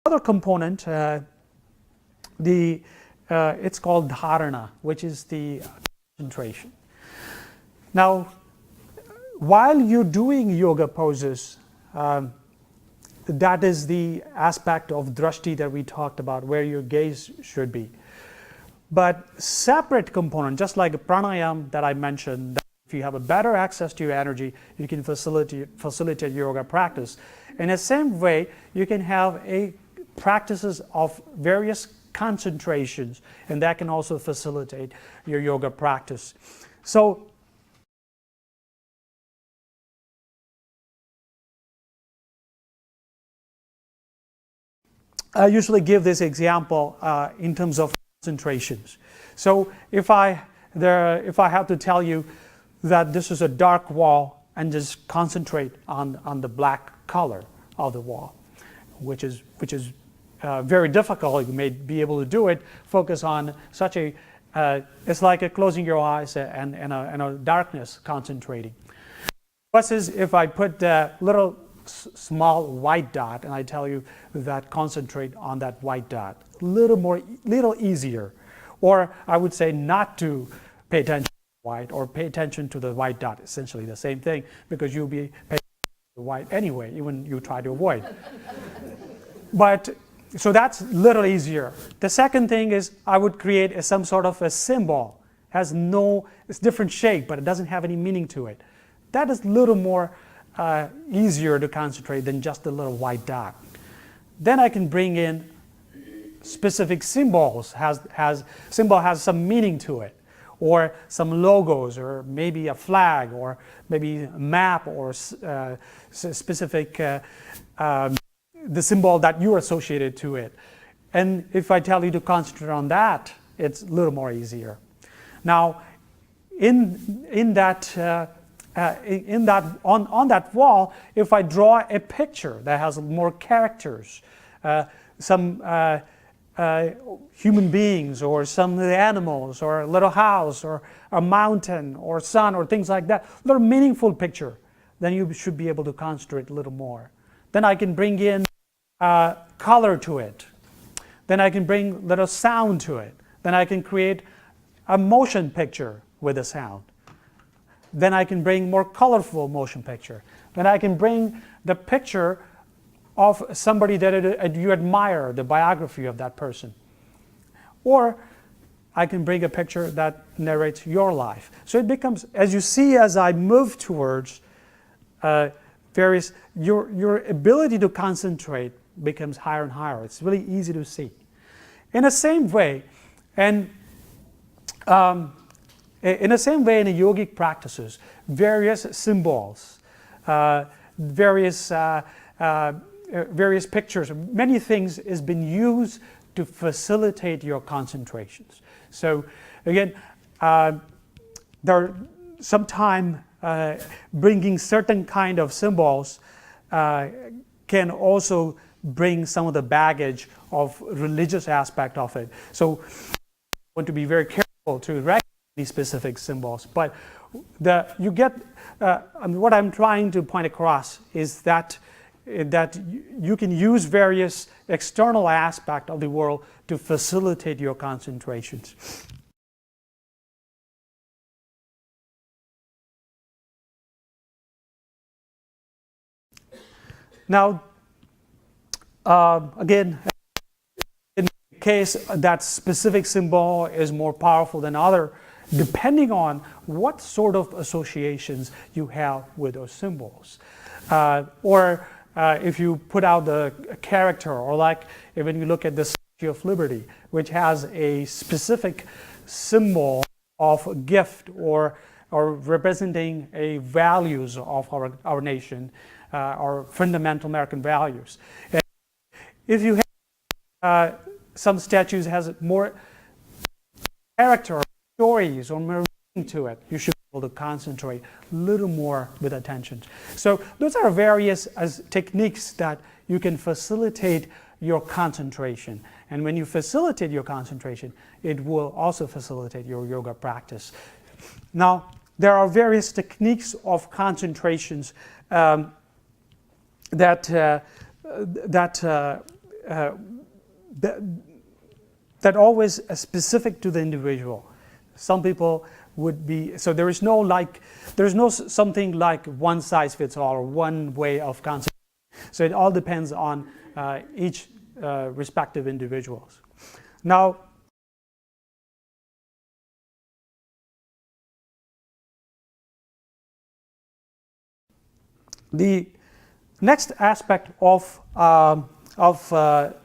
other component, it's called dharana, which is the concentration. Now, while you're doing yoga poses, that is the aspect of drashti that we talked about, where your gaze should be. But separate component, just like pranayama that I mentioned, that if you have a better access to your energy, you can facilitate yoga practice. In the same way, you can have practices of various concentrations, and that can also facilitate your yoga practice. So, I usually give this example in terms of concentrations. So if I have to tell you that this is a dark wall and just concentrate on the black color of the wall, which is very difficult. You may be able to do it. Focus on such a it's like closing your eyes and a darkness concentrating. Versus if I put a little small white dot and I tell you that concentrate on that white dot, little easier. Or I would say not to pay attention to white or pay attention to the white dot, essentially the same thing, because you'll be paying attention to the white anyway, even you try to avoid. But so that's a little easier. The second thing is I would create some sort of a symbol. It's different shape, but it doesn't have any meaning to it. That is a little more easier to concentrate than just a little white dot. Then I can bring in specific symbols. Symbol has some meaning to it, or some logos, or maybe a flag, or maybe a map, or specific the symbol that you're associated to it. And if I tell you to concentrate on that, it's a little more easier. Now, on that wall, if I draw a picture that has more characters, some human beings, or some animals, or a little house, or a mountain, or sun, or things like that, a little meaningful picture, then you should be able to concentrate a little more. Then I can bring in color to it. Then I can bring a little sound to it. Then I can create a motion picture with a sound. Then I can bring more colorful motion picture. Then I can bring the picture of somebody that you admire, the biography of that person. Or I can bring a picture that narrates your life. So it becomes, as you see, as I move towards your ability to concentrate becomes higher and higher. It's really easy to see. In the same way, in the yogic practices, various symbols, various pictures, many things has been used to facilitate your concentrations. So again, sometimes bringing certain kind of symbols can also bring some of the baggage of religious aspect of it. So you want to be very careful to recognize these specific symbols. But what I'm trying to point across is that you can use various external aspects of the world to facilitate your concentrations. Now, again, in case that specific symbol is more powerful than other, depending on what sort of associations you have with those symbols. Or if you put out the character, or like when you look at the Statue of Liberty, which has a specific symbol of gift or representing a values of our nation, our fundamental American values. And if you have some statues has more character, or stories, or more meaning to it, you should be able to concentrate a little more with attention. So those are various techniques that you can facilitate your concentration. And when you facilitate your concentration, it will also facilitate your yoga practice. Now, there are various techniques of concentrations that that always specific to the individual. Some people would be, so there's no something like one size fits all or one way of concentration. So it all depends on each respective individuals. Now, the next aspect of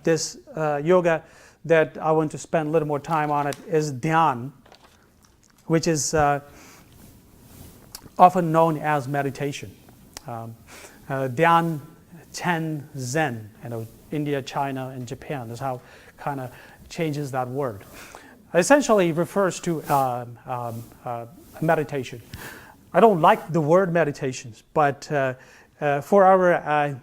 this yoga that I want to spend a little more time on it is dhyan, which is often known as meditation. Dhyan, Chen, Zen, India, China, and Japan. That's how kind of changes that word. Essentially refers to meditation. I don't like the word meditations, but for our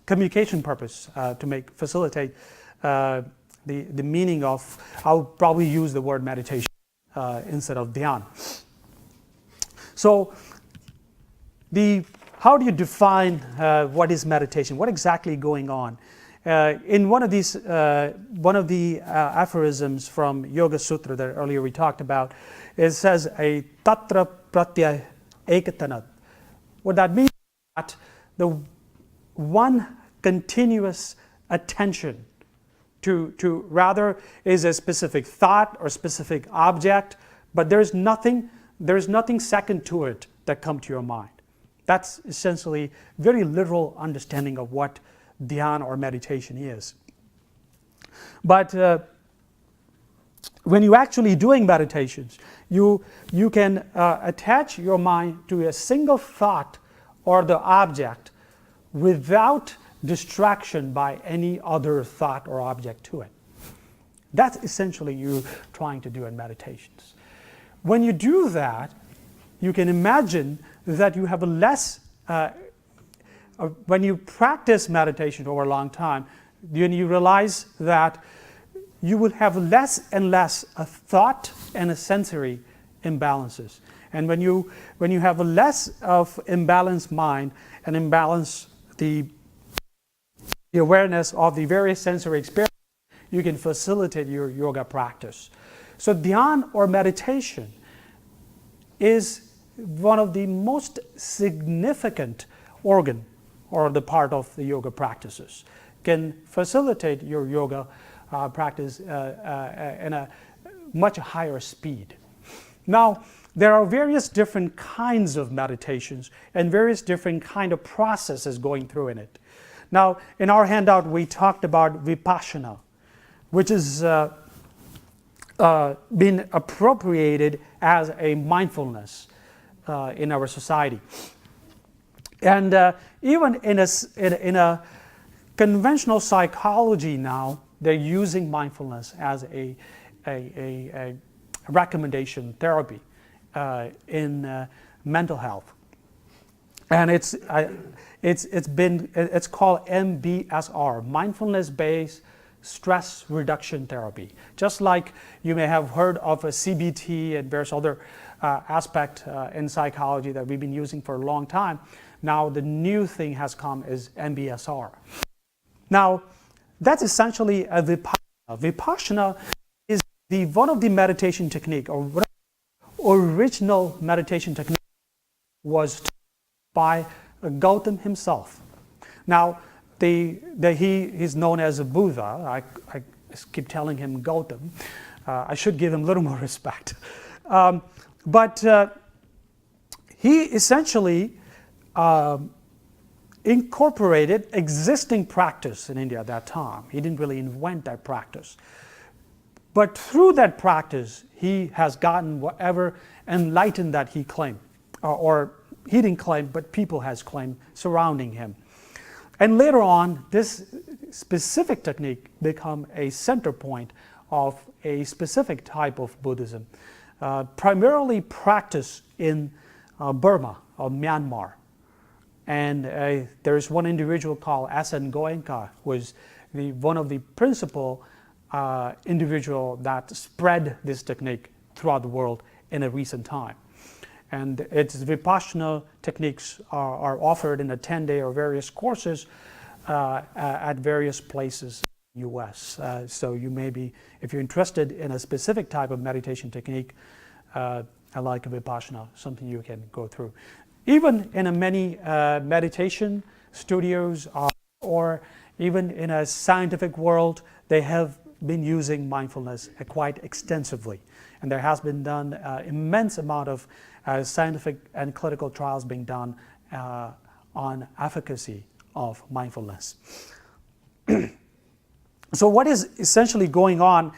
communication purpose, to facilitate the meaning of, I'll probably use the word meditation instead of dhyan. So how do you define what is meditation? What exactly going on? In one of the aphorisms from Yoga Sutra that earlier we talked about, it says a tatra pratyaya ekatanat. What that means is that the one continuous attention to rather is a specific thought or specific object, but there's nothing second to it that come to your mind. That's essentially very literal understanding of what dhyan or meditation is. But when you're actually doing meditations, you can attach your mind to a single thought or the object without distraction by any other thought or object to it. That's essentially you trying to do in meditations. When you do that, you can imagine that you have a less, when you practice meditation over a long time, you realize that you will have less and less a thought and a sensory imbalances. And when you have a less of imbalanced mind and imbalance the awareness of the various sensory experiences, you can facilitate your yoga practice. So dhyan or meditation is one of the most significant organ or the part of the yoga practices. Can facilitate your yoga practice in a much higher speed. Now, there are various different kinds of meditations and various different kind of processes going through in it. Now, in our handout, we talked about vipassana, which is been appropriated as a mindfulness in our society. And even in a conventional psychology now, they're using mindfulness as a recommendation therapy in mental health. And it's called MBSR, mindfulness-based stress reduction therapy. Just like you may have heard of a CBT and various other aspects in psychology that we've been using for a long time, now the new thing has come is MBSR. Now, that's essentially a vipassana. Vipassana is one of the meditation technique, or one of the original meditation technique was by Gautam himself. Now, he is known as a Buddha. I keep telling him Gautam. I should give him a little more respect. But he essentially incorporated existing practice in India at that time. He didn't really invent that practice. But through that practice, he has gotten whatever enlightened that he claimed. Or he didn't claim, but people has claimed surrounding him. And later on, this specific technique become a center point of a specific type of Buddhism, primarily practiced in Burma or Myanmar. And there's one individual called Asen Goenka, who was one of the principal individual that spread this technique throughout the world in a recent time. And its Vipassana techniques are offered in a 10-day or various courses at various places in the US. So you may be, if you're interested in a specific type of meditation technique, like Vipassana, something you can go through. Even in many meditation studios or even in a scientific world, they have been using mindfulness quite extensively. And there has been done immense amount of scientific and clinical trials being done on efficacy of mindfulness. So what is essentially going on,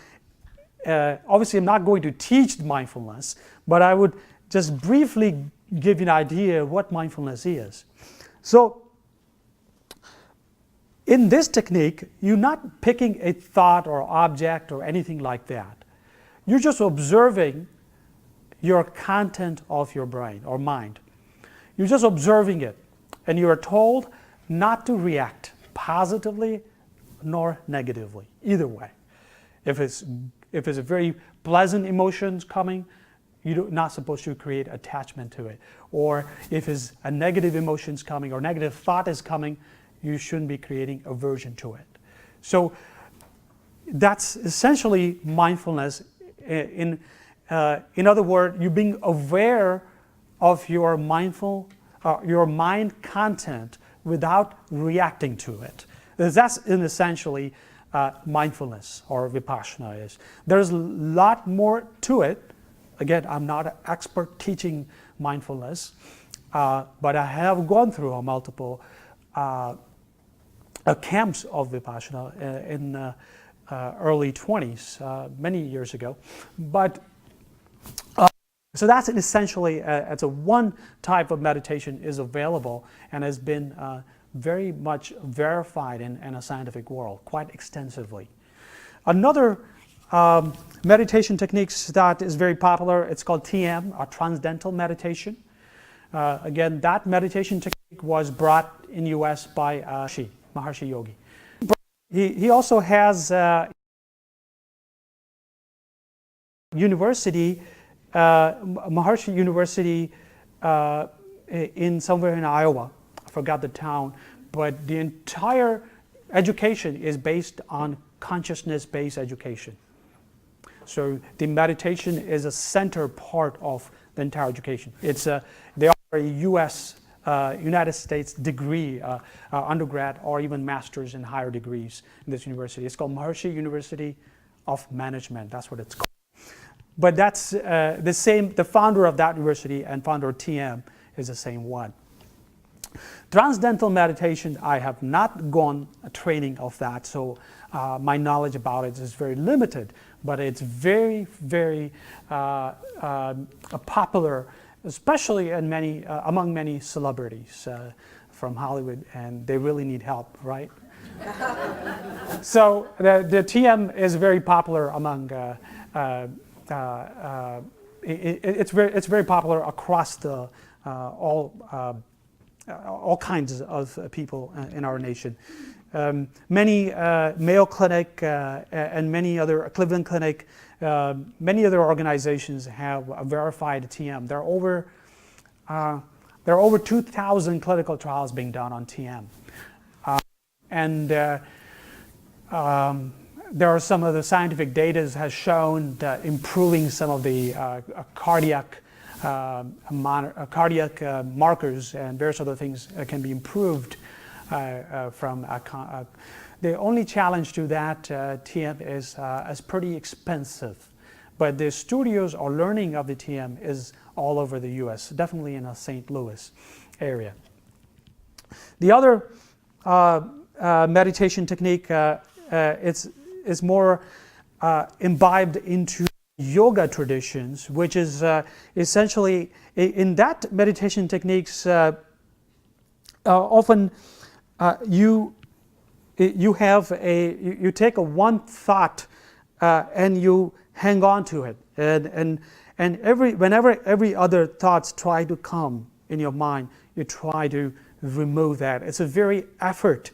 obviously I'm not going to teach mindfulness, but I would just briefly give you an idea of what mindfulness is. So in this technique, you're not picking a thought or object or anything like that. You're just observing your content of your brain or mind. You're just observing it, and you are told not to react positively nor negatively, either way. If it's a very pleasant emotions coming, you're not supposed to create attachment to it. Or if it's a negative emotions coming or negative thought is coming, you shouldn't be creating aversion to it. So that's essentially mindfulness. In other words, you're being aware of your your mind content without reacting to it. That's essentially mindfulness or Vipassana is. There's a lot more to it. Again, I'm not an expert teaching mindfulness, but I have gone through multiple camps of Vipassana in early 20s, many years ago. But so that's essentially it's a one type of meditation is available and has been very much verified in a scientific world quite extensively. Another meditation techniques that is very popular, it's called TM, or Transcendental Meditation. Again, that meditation technique was brought in US by Maharishi Yogi. He also has university, Maharishi University in somewhere in Iowa. I forgot the town, but the entire education is based on consciousness-based education. So the meditation is a center part of the entire education. They offer a United States degree, undergrad or even master's and higher degrees in this university. It's called Maharishi University of Management. That's what it's called. But that's the same. The founder of that university and founder of TM is the same one. Transcendental meditation, I have not gone a training of that, so my knowledge about it is very limited. But it's very, very popular, especially in among many celebrities from Hollywood, and they really need help, right? So the TM is very popular among. It's very popular across the all kinds of people in our nation. Many Mayo Clinic and many other Cleveland Clinic, many other organizations have verified TM. There are over 2,000 clinical trials being done on TM, and there are some of the scientific data has shown that improving some of the cardiac markers and various other things can be improved from the only challenge to that TM is pretty expensive, but the studios or learning of the TM is all over the U.S., definitely in the St. Louis area. The other meditation technique is more imbibed into yoga traditions, which is essentially in that meditation techniques often you take a one thought and you hang on to it, and whenever every other thoughts try to come in your mind, you try to remove that. It's a very effort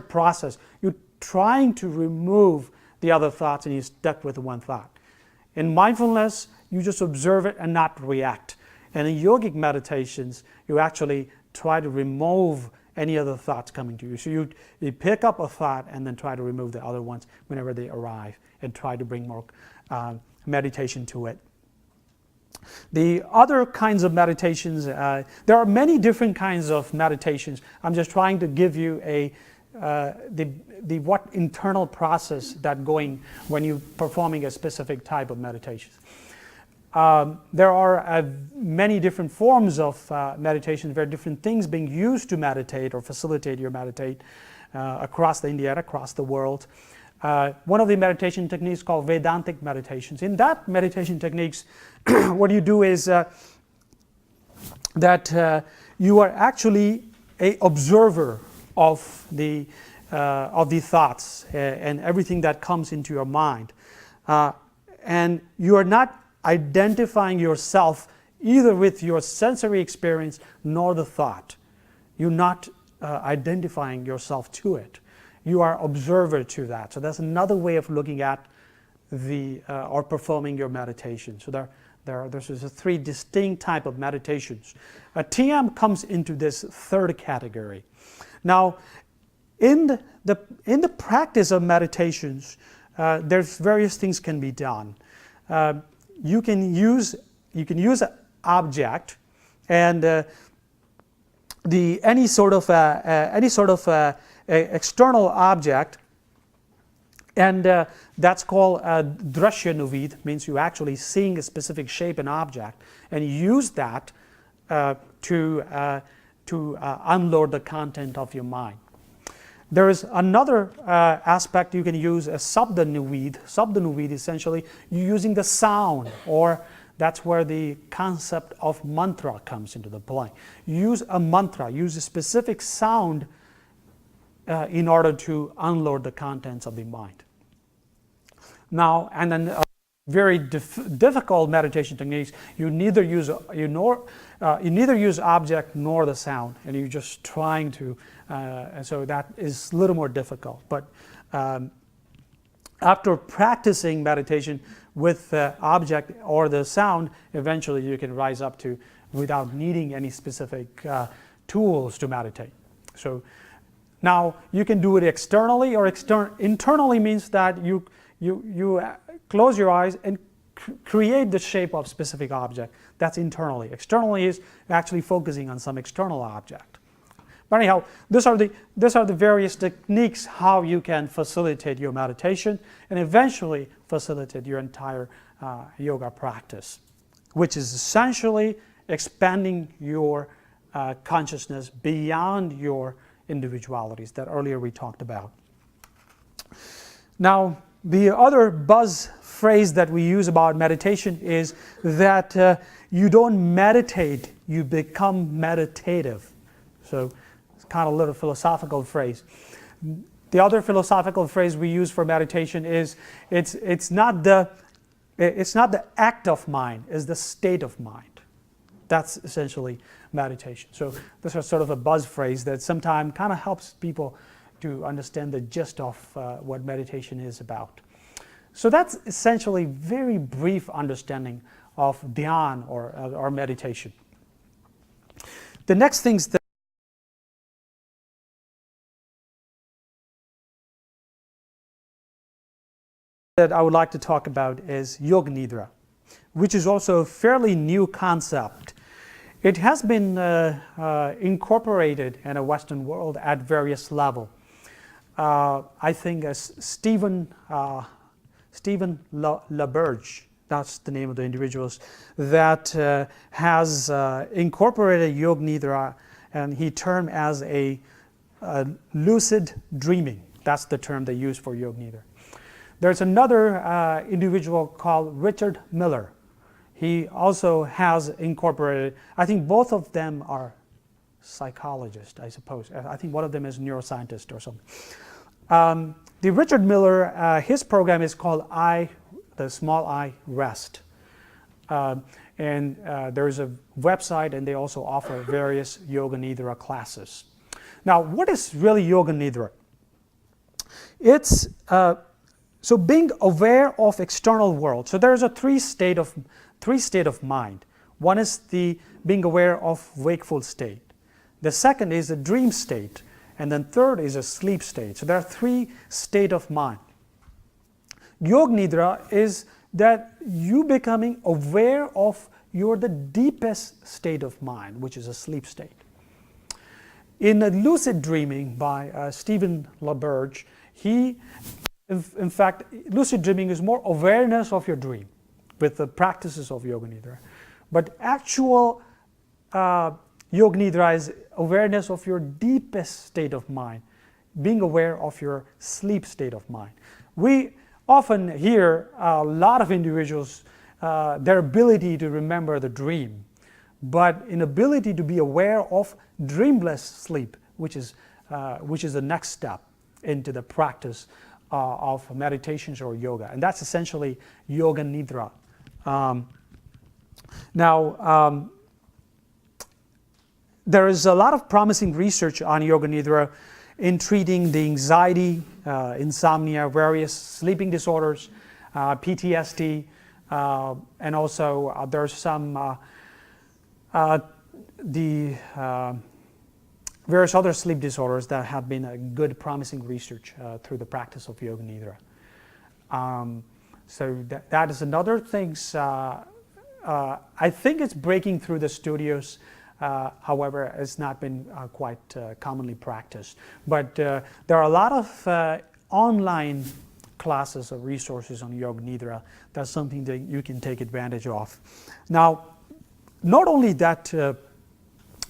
process. You're trying to remove the other thoughts and you're stuck with one thought. In mindfulness, you just observe it and not react. And in yogic meditations, you actually try to remove any other thoughts coming to you. So you pick up a thought and then try to remove the other ones whenever they arrive, and try to bring more meditation to it. The other kinds of meditations, there are many different kinds of meditations. I'm just trying to give you the what internal process that going when you're performing a specific type of meditation. There are many different forms of meditation, very different things being used to meditate or facilitate your meditate across India, across the world. One of the meditation techniques called Vedantic meditations. In that meditation techniques, what you do is that you are actually an observer of the thoughts and everything that comes into your mind, and you are not identifying yourself either with your sensory experience nor the thought. You're not identifying yourself to it. You are observer to that. So that's another way of looking at or performing your meditation. So there's three distinct type of meditations. TM comes into this third category. Now, in the practice of meditations, there's various things can be done. You can use an object, and any sort of external object, and that's called drashya nuvid, means you actually seeing a specific shape and object, and you use that to unload the content of your mind. There is another aspect you can use, a sabda nuvid. Sabda nuvid, essentially, you're using the sound, or that's where the concept of mantra comes into the play. Use a mantra, use a specific sound in order to unload the contents of the mind. Now, and then very difficult meditation techniques, you neither use object nor the sound, and you're just trying to, and so that is a little more difficult. But after practicing meditation with the object or the sound, eventually you can rise up to without needing any specific tools to meditate. So now you can do it externally, or internally means that you close your eyes and create the shape of specific object. That's internally. Externally is actually focusing on some external object. But anyhow, these are the various techniques how you can facilitate your meditation and eventually facilitate your entire yoga practice, which is essentially expanding your consciousness beyond your individualities that earlier we talked about. Now, the other buzz phrase that we use about meditation is that you don't meditate, you become meditative. So it's kind of a little philosophical phrase. The other philosophical phrase we use for meditation is it's not the act of mind, it's the state of mind. That's essentially meditation. So this is sort of a buzz phrase that sometimes kind of helps people to understand the gist of what meditation is about. So that's essentially very brief understanding of dhyan or meditation. The next things that I would like to talk about is Yoga Nidra, which is also a fairly new concept. It has been incorporated in a Western world at various levels. I think as Stephen LaBerge, that's the name of the individuals, that has incorporated Yoga Nidra, and he termed as a lucid dreaming. That's the term they use for Yoga Nidra. There's another individual called Richard Miller. He also has incorporated, I think both of them are psychologists, I suppose. I think one of them is a neuroscientist or something. The Richard Miller, his program is called the Small I Rest. And there's a website, and they also offer various Yoga Nidra classes. Now, what is really Yoga Nidra? It's so being aware of external world. So there's a three state of mind. One is the being aware of wakeful state. The second is a dream state. And then third is a sleep state. So there are 3 states of mind. Yoga Nidra is that you becoming aware of the deepest state of mind, which is a sleep state. In Lucid Dreaming by Stephen LaBerge, in fact, lucid dreaming is more awareness of your dream with the practices of Yoga Nidra. But actual Yoga Nidra is awareness of your deepest state of mind, being aware of your sleep state of mind. We often hear a lot of individuals, their ability to remember the dream, but inability to be aware of dreamless sleep, which is the next step into the practice of meditations or yoga. And that's essentially Yoga Nidra. There is a lot of promising research on Yoga Nidra in treating the anxiety, insomnia, various sleeping disorders, PTSD, and also there's some various other sleep disorders that have been a good promising research through the practice of Yoga Nidra. So that is another thing. I think it's breaking through the studios. However, it's not been quite commonly practiced. But there are a lot of online classes or resources on Yoga Nidra. That's something that you can take advantage of. Now, not only that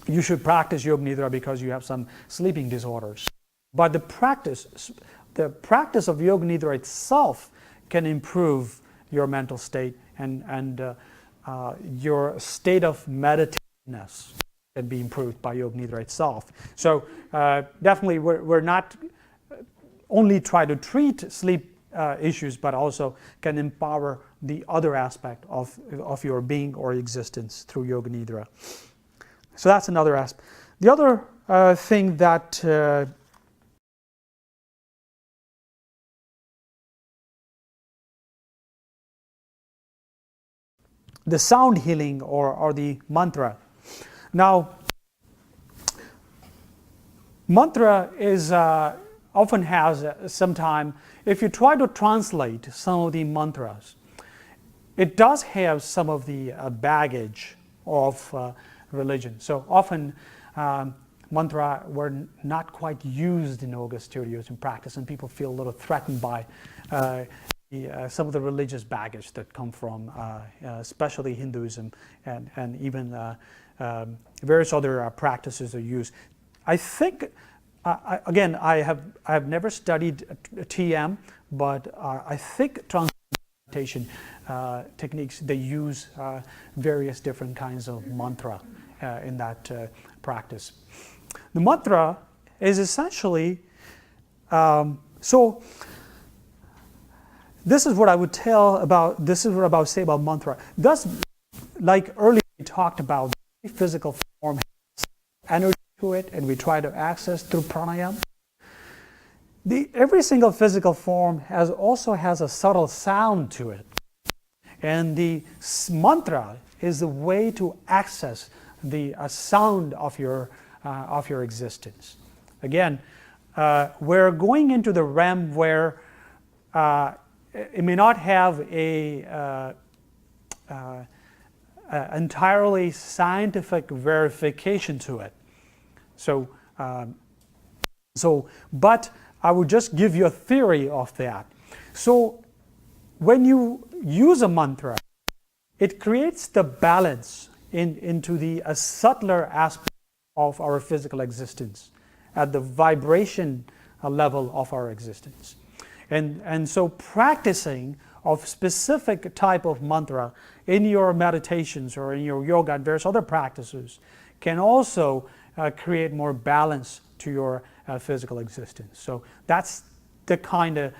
you should practice Yoga Nidra because you have some sleeping disorders, but the practice of Yoga Nidra itself can improve your mental state and your state of meditativeness can be improved by Yoga Nidra itself. So definitely we're not only try to treat sleep issues, but also can empower the other aspect of your being or existence through Yoga Nidra. So that's another aspect. The other thing that the sound healing or the mantra. Now, mantra is often has sometime, if you try to translate some of the mantras, it does have some of the baggage of religion. So often mantra were not quite used in yoga studios in practice, and people feel a little threatened by some of the religious baggage that come from especially Hinduism and even various other practices are used. I think, again, I have never studied TM, but I think transcendentation techniques, they use various different kinds of mantra in that practice. The mantra is essentially, so this is what I would say about mantra. Thus, like earlier we talked about, the physical form has energy to it, and we try to access through pranayama. Every single physical form also has a subtle sound to it. And the mantra is the way to access the sound of your existence. Again, we're going into the realm where it may not have a entirely scientific verification to it. But I would just give you a theory of that. So when you use a mantra, it creates the balance into the subtler aspect of our physical existence, at the vibration level of our existence. And so practicing of specific type of mantra in your meditations or in your yoga and various other practices can also create more balance to your physical existence. So that's the kind of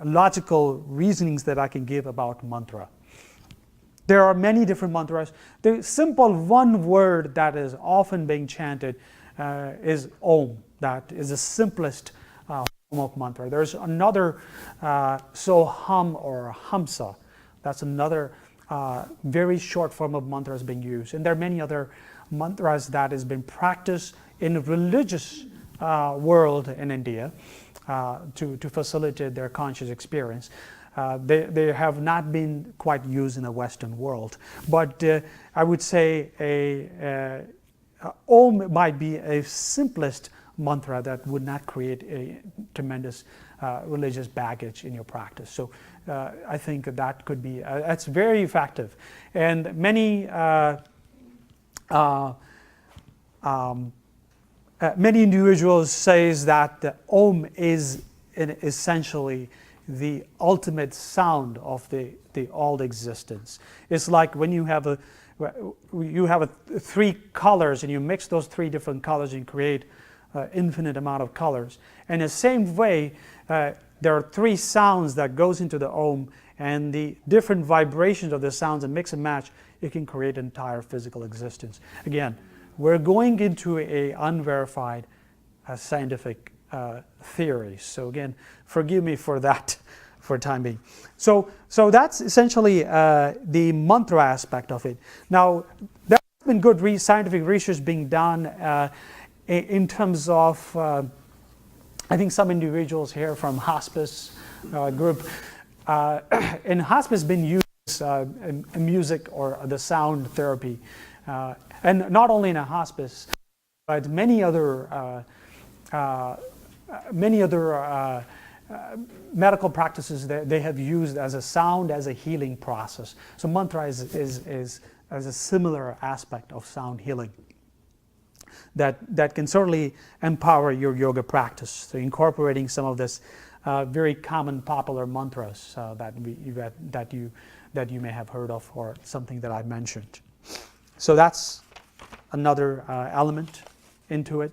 logical reasonings that I can give about mantra. There are many different mantras. The simple one word that is often being chanted is Om. That is the simplest form of mantra. There's another Soham or Hamsa. That's another very short form of mantras being used. And there are many other mantras that has been practiced in the religious world in India to facilitate their conscious experience. They have not been quite used in the Western world. But I would say Om might be a simplest mantra that would not create a tremendous religious baggage in your practice. So I think that could be, that's very effective. And many many individuals says that the Om is essentially the ultimate sound of the all existence. It's like when you have three colors and you mix those three different colors and create infinite amount of colors. And in the same way, there are three sounds that goes into the Om, and the different vibrations of the sounds and mix and match, it can create entire physical existence. Again, we're going into a unverified scientific theory. So again, forgive me for that for time being. So that's essentially the mantra aspect of it. Now, there's been good scientific research being done in terms of, I think some individuals here from hospice group, in hospice been used in music or the sound therapy. And not only in a hospice, but many other medical practices that they have used as a sound as a healing process. So mantra is a similar aspect of sound healing that can certainly empower your yoga practice. So incorporating some of this very common popular mantras that you may have heard of, or something that I mentioned. So that's another element into it.